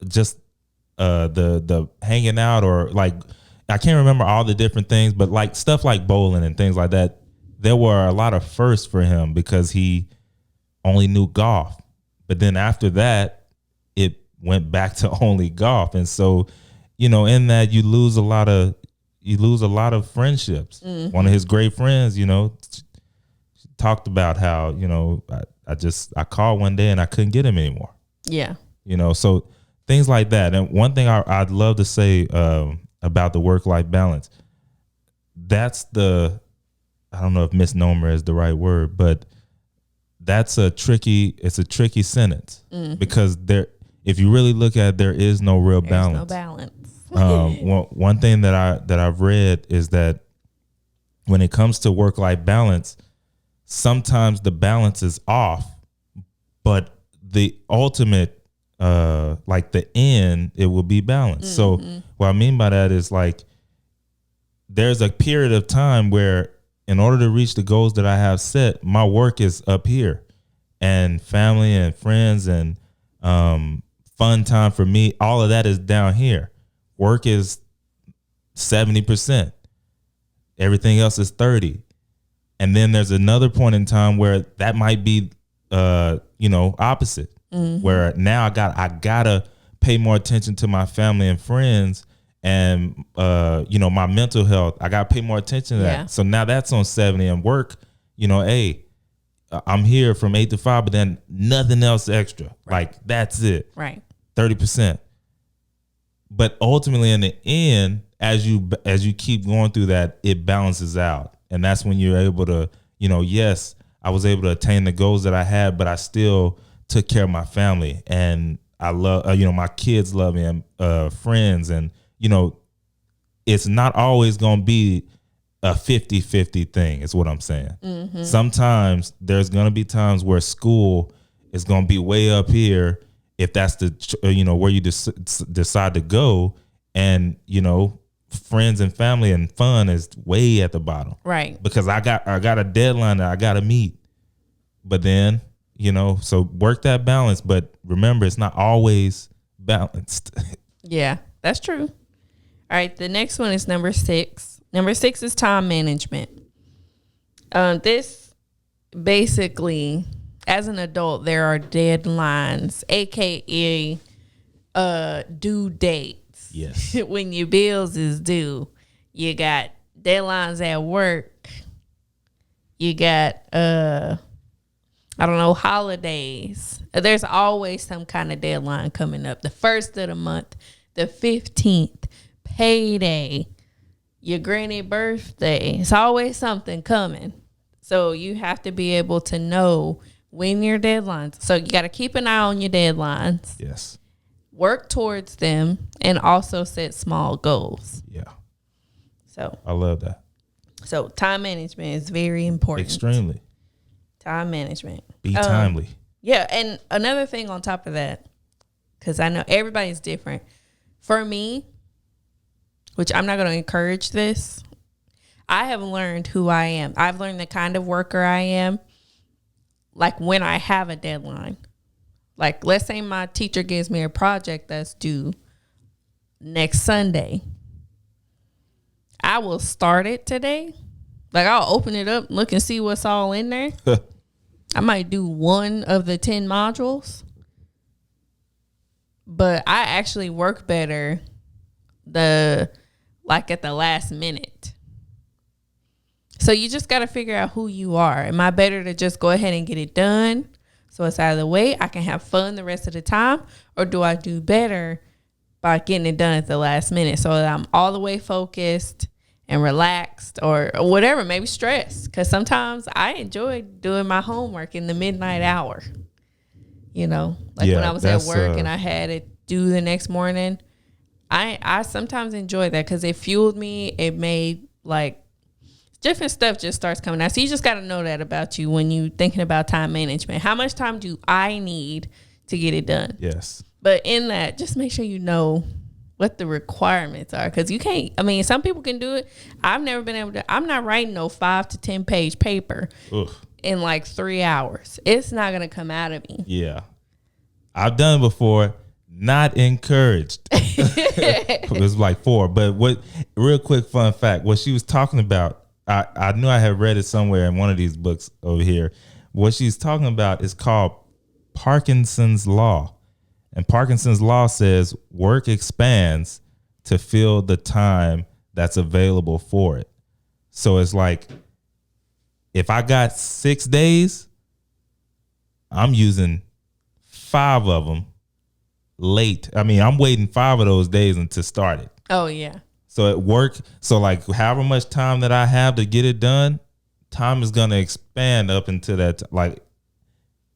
Just the hanging out, or like, I can't remember all the different things, but like stuff like bowling and things like that, there were a lot of firsts for him because he only knew golf. But then after that, it went back to only golf. And so, in that you lose a lot of friendships. Mm-hmm. One of his great friends, talked about how, I called one day and I couldn't get him anymore. Yeah. So things like that. And one thing I'd love to say about the work-life balance, that's I don't know if misnomer is the right word, but it's a tricky sentence. Mm-hmm. Because if you really look at it, there is no real balance. There's no balance. One thing that I've read is that when it comes to work-life balance, sometimes the balance is off, but the ultimate, like the end, it will be balanced. Mm-hmm. So what I mean by that is like, there's a period of time where in order to reach the goals that I have set, my work is up here, and family and friends and fun time for me, all of that is down here. Work is 70%. Everything else is 30. And then there's another point in time where that might be, opposite. Where now I gotta pay more attention to my family and friends and, my mental health. I gotta pay more attention to that. So now that's on 70 and work, hey, I'm here from 8 to 5, but then nothing else extra. Right. Like that's it. Right. 30%. But ultimately in the end, as you keep going through that, it balances out. And that's when you're able to, yes, I was able to attain the goals that I had, but I still took care of my family. And I love, my kids love me and friends. And, it's not always going to be a 50-50 thing is what I'm saying. Mm-hmm. Sometimes there's going to be times where school is going to be way up here if that's the, where you decide to go. And, friends and family and fun is way at the bottom. Right. Because I got a deadline that I got to meet. But then, so work that balance. But remember, it's not always balanced. Yeah, that's true. All right. The next one is number 6. Number 6 is time management. This basically, as an adult, there are deadlines, AKA due dates. Yes. When your bills is due, you got deadlines at work. You got, holidays. There's always some kind of deadline coming up. The 1st of the month, the 15th, payday, your granny birthday. It's always something coming. So you have to be able to know when your deadlines. So you got to keep an eye on your deadlines. Yes. Work towards them and also set small goals. Yeah. So I love that. So time management is very important. Extremely. Time management. Be timely. Yeah. And another thing on top of that, because I know everybody's different. For me, which I'm not going to encourage this, I have learned who I am. I've learned the kind of worker I am. Like when I have a deadline. Like, let's say my teacher gives me a project that's due next Sunday. I will start it today. Like, I'll open it up, look and see what's all in there. I might do one of the 10 modules. But I actually work better at the last minute. So you just got to figure out who you are. Am I better to just go ahead and get it done so it's out of the way, I can have fun the rest of the time? Or do I do better by getting it done at the last minute so that I'm all the way focused and relaxed or whatever, maybe stressed? Because sometimes I enjoy doing my homework in the midnight hour. When I was at work and I had it due the next morning, I sometimes enjoy that because it fueled me. It made different stuff just starts coming out. So you just got to know that about you when you thinking about time management. How much time do I need to get it done? Yes. But in that, just make sure you know what the requirements are. Because you can't, some people can do it. I've never been able to, I'm not writing no 5 to 10 page paper in 3 hours. It's not going to come out of me. Yeah. I've done it before. Not encouraged. It was 4. But real quick fun fact, what she was talking about, I knew I had read it somewhere in one of these books over here. What she's talking about is called Parkinson's Law. And Parkinson's Law says work expands to fill the time that's available for it. So it's like, if I got 6 days, I'm using 5 of them late. I'm waiting 5 of those days until start it. Oh, yeah. So at work, however much time that I have to get it done, time is going to expand up into that.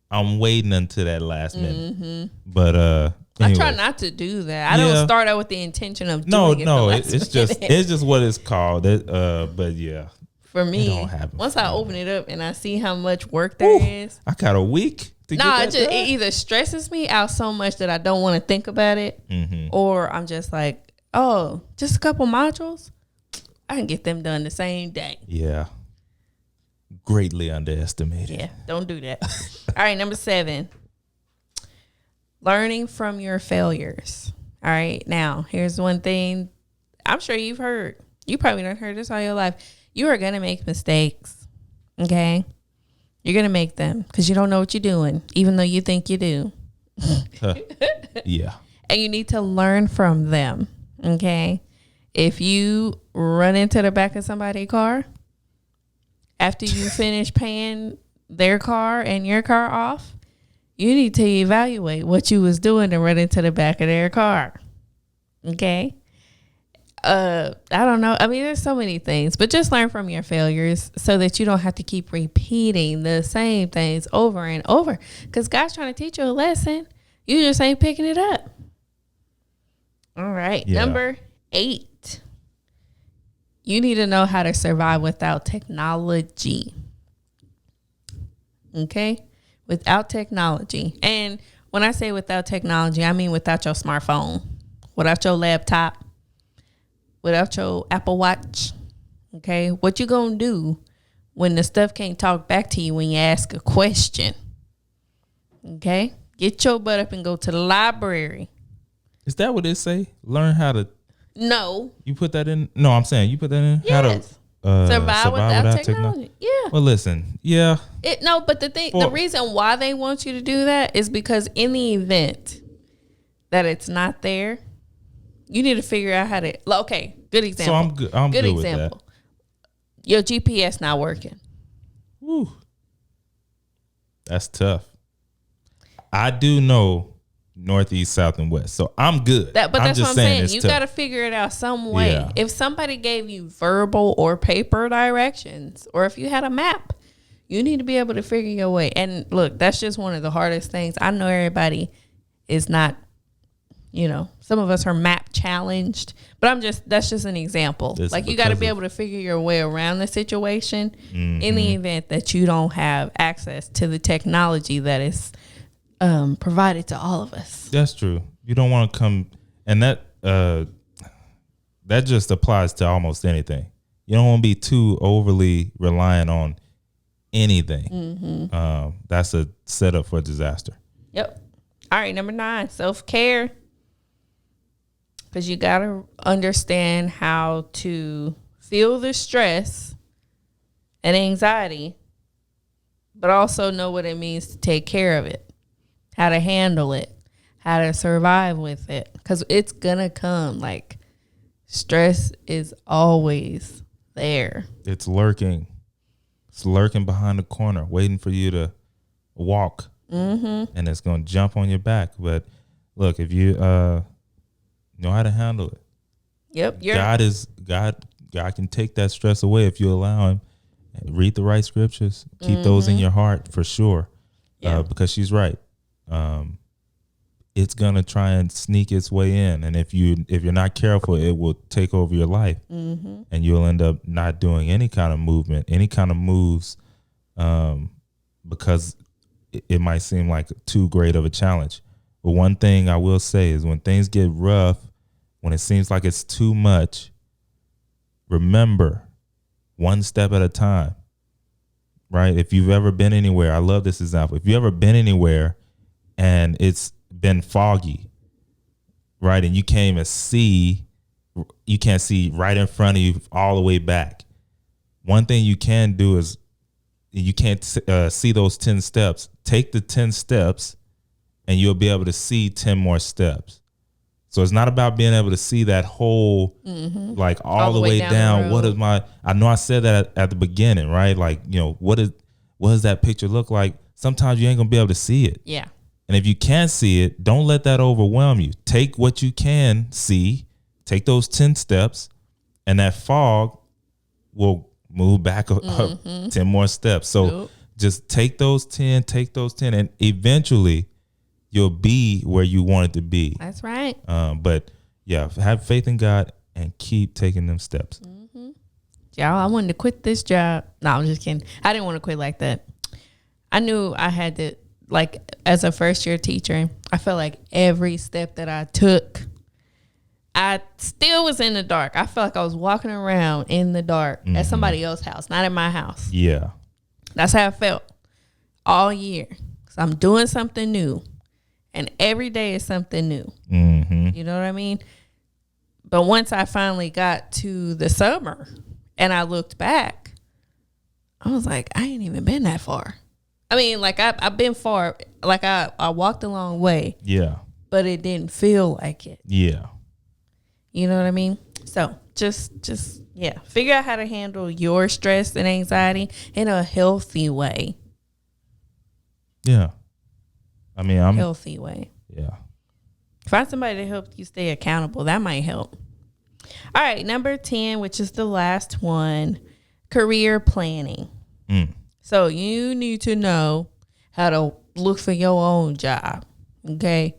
I'm waiting until that last minute. Mm-hmm. But anyway. I try not to do that. I don't start out with the intention of doing it. No, it's just what it's called. But yeah. For me, once I open it up and I see how much work there is. I got a week to get that done. It either stresses me out so much that I don't want to think about it, or I'm just like, oh, just a couple modules? I can get them done the same day. Yeah. Greatly underestimated. Yeah, don't do that. All right, number 7. learning from your failures. All right. Now, here's one thing I'm sure you've heard. You probably not heard this all your life. You are going to make mistakes. Okay. You're going to make them because you don't know what you're doing, even though you think you do. Yeah. And you need to learn from them. Okay. If you run into the back of somebody's car after you finish paying their car and your car off, you need to evaluate what you was doing to run into the back of their car. Okay. I don't know. I mean, there's so many things, but just learn from your failures so that you don't have to keep repeating the same things over and over. Because God's trying to teach you a lesson. You just ain't picking it up. All right. Yeah. Number 8. You need to know how to survive without technology. Okay? Without technology. And when I say without technology, I mean without your smartphone, without your laptop, without your Apple Watch. Okay? What you gonna do when the stuff can't talk back to you when you ask a question? Okay? Get your butt up and go to the library. Is that what it say? Learn how to... No. You put that in? No, I'm saying you put that in? Yes. How to survive without technology. Yeah. Well, listen. Yeah. But the reason why they want you to do that is because in the event that it's not there, you need to figure out how to. Okay, good example. So I'm good. I'm good example. With that. Your GPS not working. Woo. That's tough. I do know northeast, south, and west, so I'm good. But that's what I'm saying. You got to figure it out some way. Yeah. If somebody gave you verbal or paper directions, or if you had a map, you need to be able to figure your way. And look, that's just one of the hardest things. I know everybody is not. Some of us are map challenged, but that's just an example. Like you got to be able to figure your way around the situation in the event that you don't have access to the technology that is provided to all of us. That's true. You don't want to come, and that just applies to almost anything. You don't want to be too overly reliant on anything. That's a setup for disaster. Yep. All right, number 9, self-care. Because you got to understand how to feel the stress and anxiety, but also know what it means to take care of it, how to handle it, how to survive with it. Because it's going to come. Like, stress is always there. It's lurking. It's lurking behind the corner, waiting for you to walk. And it's going to jump on your back. But look, if you know how to handle it. Yep. God can take that stress away if you allow him. Read the right scriptures. Keep those in your heart for sure. Yeah. Because she's right. It's gonna try and sneak its way in, and if you're not careful, it will take over your life, and you'll end up not doing any kind of movement, any kind of moves, because it might seem like too great of a challenge. But one thing I will say is when things get rough, when it seems like it's too much, remember, one step at a time, right? If you've ever been anywhere, I love this example. If you've ever been anywhere and it's been foggy, right? And you can't see right in front of you all the way back. One thing you can do is you can't see those 10 steps. Take the 10 steps and you'll be able to see 10 more steps. So it's not about being able to see that whole, like all the way down. What is I know I said that at the beginning, right? Like, what does that picture look like? Sometimes you ain't gonna be able to see it. Yeah. And if you can't see it, don't let that overwhelm you. Take what you can see, take those 10 steps, and that fog will move back up 10 more steps. So just take those 10, and eventually you'll be where you want it to be. That's right. But yeah, have faith in God and keep taking them steps. Y'all, I wanted to quit this job. No, I'm just kidding. I didn't want to quit like that. I knew I had to, like, as a first year teacher, I felt like every step that I took, I still was in the dark. I felt like I was walking around in the dark at somebody else's house, not at my house. Yeah. That's how I felt all year. So I'm doing something new. and every day is something new. Mm-hmm. You know what I mean? But once I finally got to the summer and I looked back, I was like, I ain't even been that far. I mean, like I've been far, like I walked a long way. Yeah. But it didn't feel like it. Yeah. You know what I mean? So just figure out how to handle your stress and anxiety in a healthy way. Yeah. I mean, healthy way. Yeah. Find somebody to help you stay accountable. That might help. All right, number 10, which is the last one, career planning. So you need to know how to look for your own job. Okay.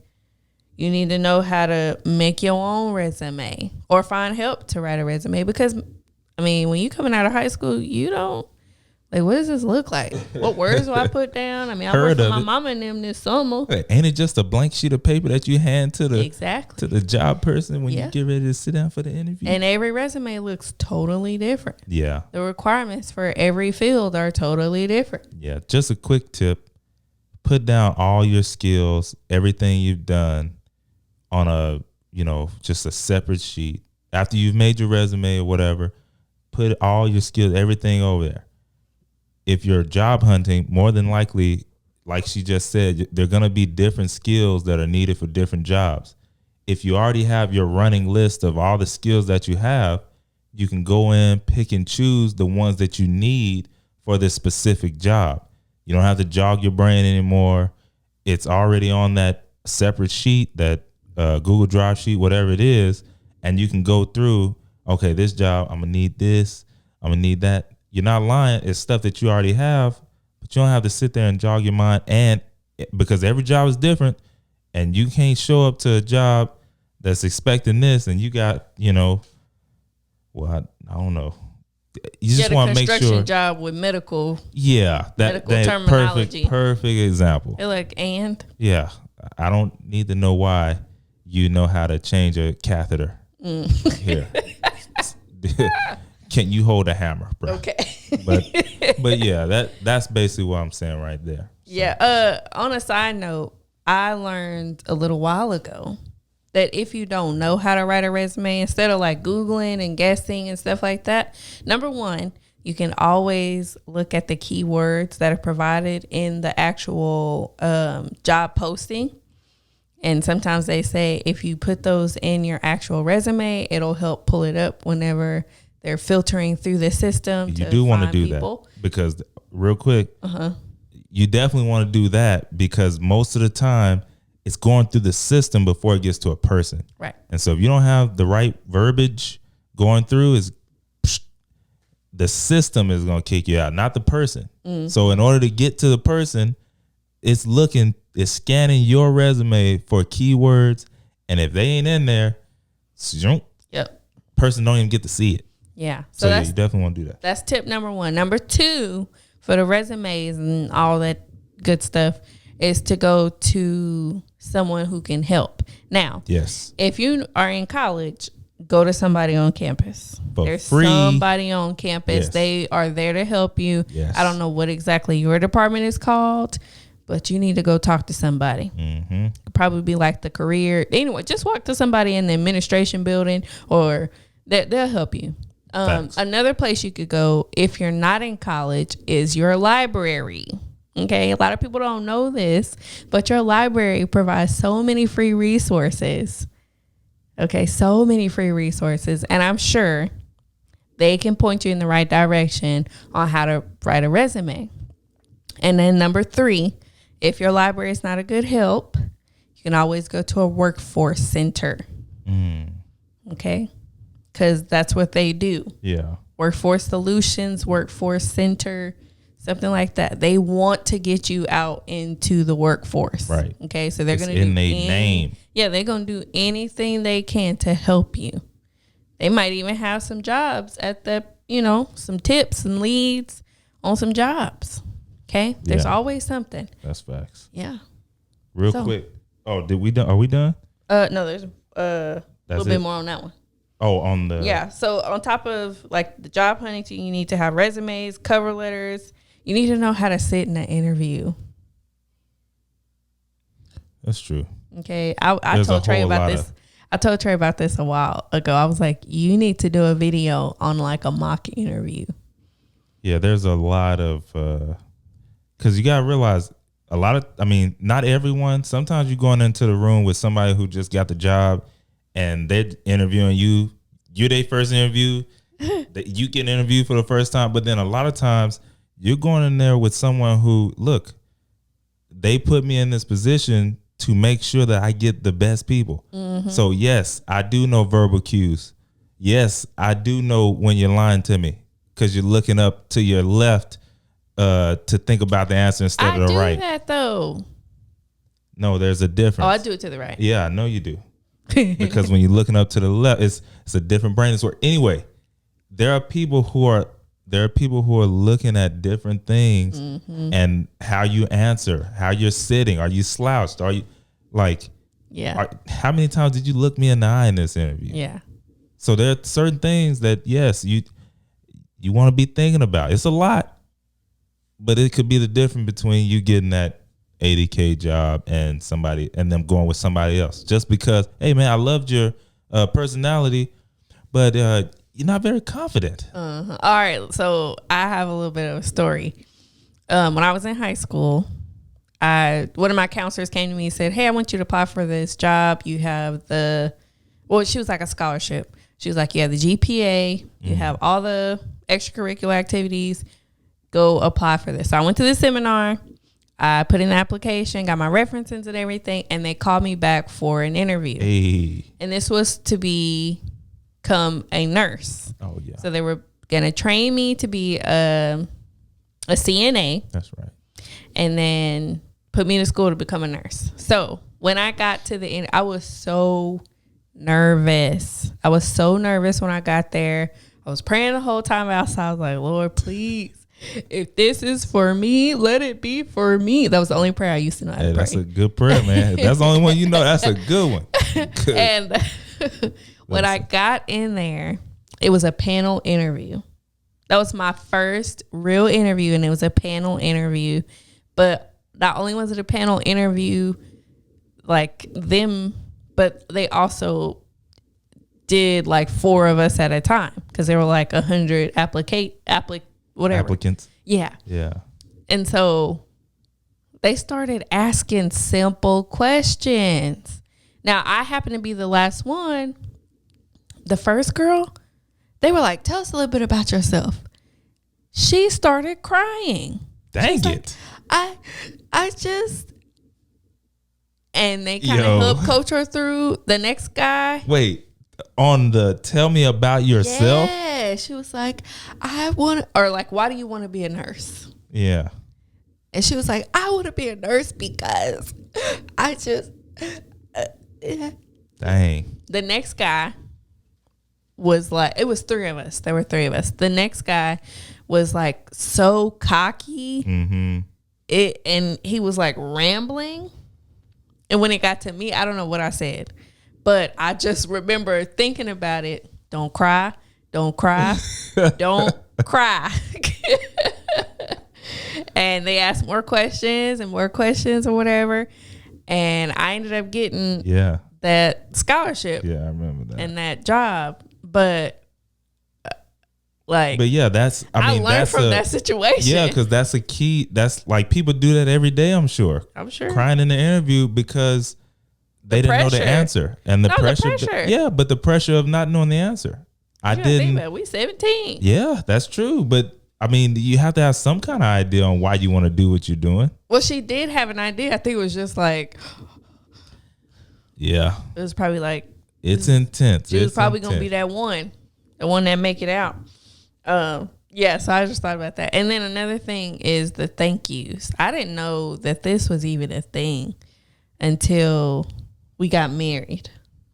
You need to know how to make your own resume or find help to write a resume, because I mean, when you coming out of high school, you don't like, what does this look like? What words do I put down? I mean, I worked for my mama and them this summer. Ain't it just a blank sheet of paper that you hand to the exactly to the job person when you get ready to sit down for the interview? And every resume looks totally different. Yeah. The requirements for every field are totally different. Yeah. Just a quick tip. Put down all your skills, everything you've done on a, just a separate sheet. After you've made your resume or whatever, put all your skills, everything over there. If you're job hunting, more than likely, like she just said, there are going to be different skills that are needed for different jobs. If you already have your running list of all the skills that you have, you can go in, pick and choose the ones that you need for this specific job. You don't have to jog your brain anymore. It's already on that separate sheet, that Google Drive sheet, whatever it is, and you can go through, okay, this job, I'm going to need this, I'm going to need that. You're not lying. It's stuff that you already have, but you don't have to sit there and jog your mind. And because every job is different, and you can't show up to a job that's expecting this, and you got, I don't know. You just want to make sure. Construction job with medical. Yeah, that terminology. Perfect example. They're like, and. Yeah, I don't need to know why you know how to change a catheter. Here. Can you hold a hammer, bro? Okay. but yeah, that's basically what I'm saying right there. So. Yeah. On a side note, I learned a little while ago that if you don't know how to write a resume, instead of like Googling and guessing and stuff like that, number one, you can always look at the keywords that are provided in the actual job posting. And sometimes they say if you put those in your actual resume, it'll help pull it up whenever they're filtering through the system. You do want to do that, because real quick, you definitely want to do that, because most of the time it's going through the system before it gets to a person. Right. And so if you don't have the right verbiage going through, the system is going to kick you out, not the person. So in order to get to the person, it's scanning your resume for keywords. And if they ain't in there, person don't even get to see it. Yeah. So you definitely want to do that. That's tip number 1. Number 2, for the resumes and all that good stuff, is to go to someone who can help. Now, yes, if you are in college, go to somebody on campus. There's free. Somebody on campus. Yes. They are there to help you. Yes. I don't know what exactly your department is called, but you need to go talk to somebody. Probably be like the career. Anyway, just walk to somebody in the administration building, or they'll help you. Another place you could go if you're not in college is your library. Okay, a lot of people don't know this, but your library provides so many free resources. Okay, so many free resources. And I'm sure they can point you in the right direction on how to write a resume. And then number 3, if your library is not a good help, you can always go to a workforce center. Okay, because that's what they do. Yeah. Workforce Solutions, Workforce Center, something like that. They want to get you out into the workforce. Right. Okay. So they're going to do in their name. Yeah, they're going to do anything they can to help you. They might even have some jobs at the, some tips and leads on some jobs. Okay. There's always something. That's facts. Yeah. Real quick. Oh, are we done? No, there's a little bit more on that one. Oh, on the. Yeah. So on top of like the job hunting, you need to have resumes, cover letters. You need to know how to sit in an interview. That's true. Okay. I told Trey about this. I told Trey about this a while ago. I was like, you need to do a video on like a mock interview. Yeah, there's a lot of, because you got to realize not everyone. Sometimes you're going into the room with somebody who just got the job and they're interviewing you. You're their first interview. You get interviewed for the first time. But then a lot of times you're going in there with someone who, look, they put me in this position to make sure that I get the best people. Mm-hmm. So yes, I do know verbal cues. Yes, I do know when you're lying to me because you're looking up to your left to think about the answer instead of the right. I do that though. No, there's a difference. Oh, I do it to the right. Yeah, I know you do. Because when you're looking up to the left, it's a different brain. Anyway, there are people who are looking at different things and how you answer, how you're sitting. Are you slouched? Are you like, how many times did you look me in the eye in this interview? Yeah. So there are certain things that, yes, you want to be thinking about. It's a lot, but it could be the difference between you getting that $80K job and them going with somebody else just because, hey man, I loved your personality, but you're not very confident. All right. So I have a little bit of a story. When I was in high school, one of my counselors came to me and said, hey, I want you to apply for this job. You have she was like a scholarship. She was like, you have the GPA, you have all the extracurricular activities, go apply for this. So I went to the seminar, I put in an application, got my references and everything, and they called me back for an interview. Hey. And this was to become a nurse. Oh yeah. So they were gonna train me to be a CNA. That's right. And then put me to school to become a nurse. So when I got to the end, I was so nervous. I was so nervous when I got there. I was praying the whole time outside. I was like, Lord, please, if this is for me, let it be for me. That was the only prayer I used to know how to pray. That's a good prayer, man. If that's the only one you know, that's a good one. Good. And when I got in there, it was a panel interview. That was my first real interview, and it was a panel interview. But not only was it a panel interview, like them, but they also did like 4 of us at a time because there were like 100 applicants. Yeah. Yeah. And so they started asking simple questions. Now, I happened to be the last one. The first girl, they were like, tell us a little bit about yourself. She started crying. Dang it. Like, I just, and they kind of helped coach her through. The next guy. Wait, on the tell me about yourself? Yeah, she was like, why do you want to be a nurse? Yeah. And she was like, I want to be a nurse because I just, Dang. The next guy was like, it was 3 of us. There were 3 of us. The next guy was like so cocky. Mm-hmm. And he was like rambling. And when it got to me, I don't know what I said, but I just remember thinking about it. Don't cry. Don't cry. Don't cry. And they asked more questions or whatever. And I ended up getting that scholarship. Yeah, I remember that. And that job. But yeah, I learned from that situation. Yeah, because that's a key. That's like people do that every day, I'm sure. Crying in the interview because they didn't know the answer. And the pressure. Yeah, but the pressure of not knowing the answer. I didn't. We 17. Yeah, that's true. But I mean, you have to have some kind of idea on why you want to do what you're doing. Well, she did have an idea. I think it was just like. Yeah. It was probably like. It's intense. She was probably going to be the one that make it out. Yeah, so I just thought about that. And then another thing is the thank yous. I didn't know that this was even a thing until we got married.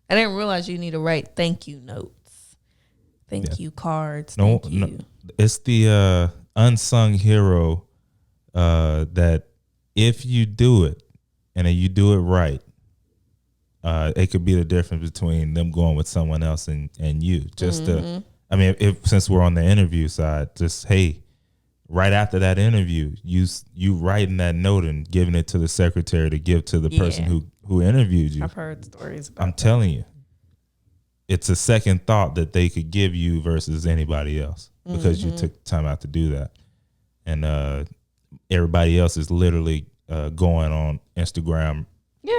I didn't realize you need to write thank you notes, thank you cards. No, it's the unsung hero that if you do it and you do it right, it could be the difference between them going with someone else and you. Just since we're on the interview side, just hey, right after that interview, you writing that note and giving it to the secretary to give to the person who who interviewed you. I've heard stories about I'm telling you, it's a second thought that they could give you versus anybody else because you took time out to do that. And everybody else is literally going on Instagram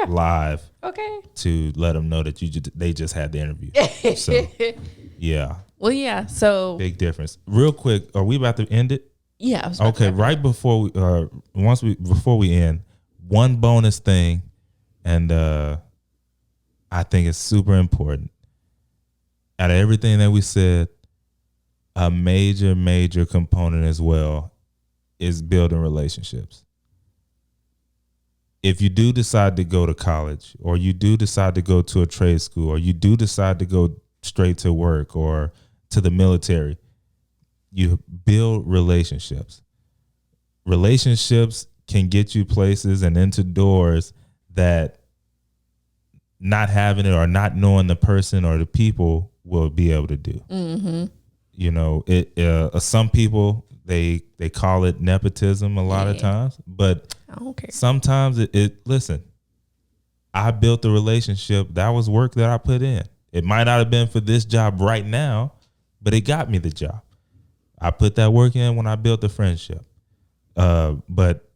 live to let them know that they just had the interview. So, yeah. Well, yeah. So big difference. Real quick, are we about to end it? Yeah. Okay. Right before before we end, one bonus thing, and I think it's super important. Out of everything that we said, a major component as well is building relationships. If you do decide to go to college, or you do decide to go to a trade school, or you do decide to go straight to work or to the military, you build relationships. Relationships can get you places and into doors that not having it or not knowing the person or the people will be able to do. Mm-hmm. You know, some people, they call it nepotism a lot of times, but I don't care. Sometimes listen, I built the relationship. That was work that I put in. It might not have been for this job right now, but it got me the job. I put that work in when I built the friendship. But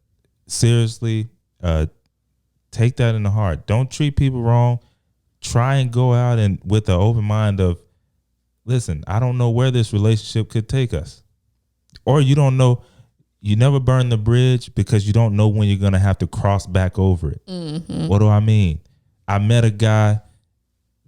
seriously, take that in the heart. Don't treat people wrong. Try and go out and with the open mind of, listen, I don't know where this relationship could take us. Or you don't know, you never burn the bridge because you don't know when you're going to have to cross back over it. Mm-hmm. What do I mean? I met a guy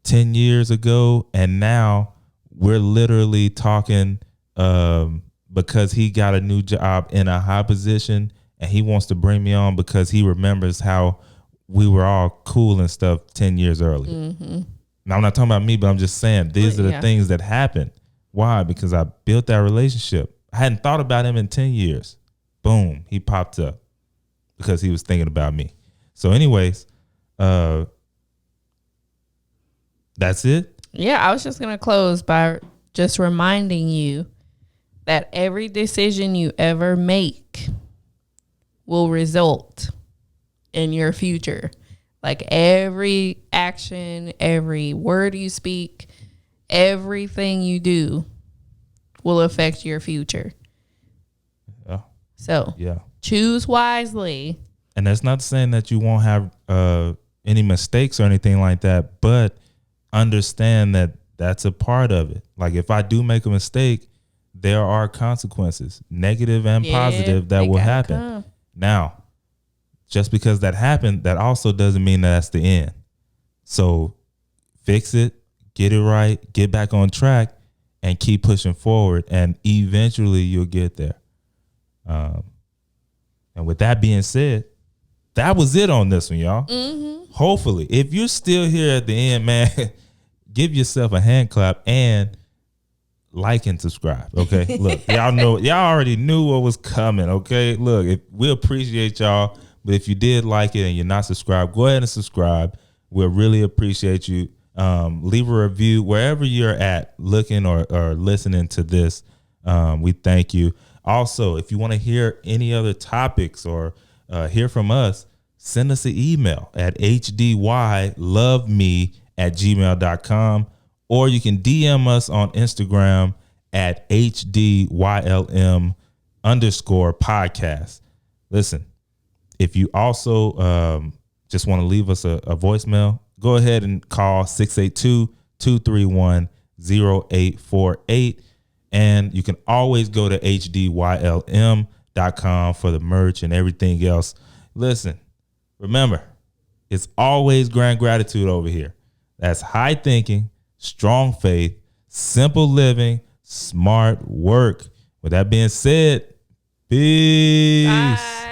10 years ago, and now we're literally talking because he got a new job in a high position, and he wants to bring me on because he remembers how we were all cool and stuff 10 years earlier. Mm-hmm. Now, I'm not talking about me, but I'm just saying these are the things that happen. Why? Because I built that relationship. I hadn't thought about him in 10 years. Boom, he popped up because he was thinking about me. So anyways, that's it. Yeah, I was just going to close by just reminding you that every decision you ever make will result in your future. Like every action, every word you speak, everything you do will affect your future. Yeah. So choose wisely. And that's not saying that you won't have any mistakes or anything like that, but understand that that's a part of it. Like if I do make a mistake, there are consequences, negative and positive, that will happen. Now, just because that happened, that also doesn't mean that that's the end. So fix it, get it right, get back on track, and keep pushing forward. And eventually you'll get there. And with that being said, that was it on this one, y'all. Mm-hmm. Hopefully, if you're still here at the end, man, give yourself a hand clap and like and subscribe. Okay. Look, y'all already knew what was coming. Okay. Look, we appreciate y'all. But if you did like it and you're not subscribed, go ahead and subscribe. We'll really appreciate you. Leave a review wherever you're at looking or listening to this. We thank you. Also, if you want to hear any other topics or hear from us, send us an email at HDYLOVEME@gmail.com, or you can DM us on Instagram at HDYLM_podcast. Listen, if you also just want to leave us a voicemail, go ahead and call 682-231-0848. And you can always go to HDYLM.com for the merch and everything else. Listen, remember, it's always grand gratitude over here. That's high thinking, strong faith, simple living, smart work. With that being said, peace. Bye.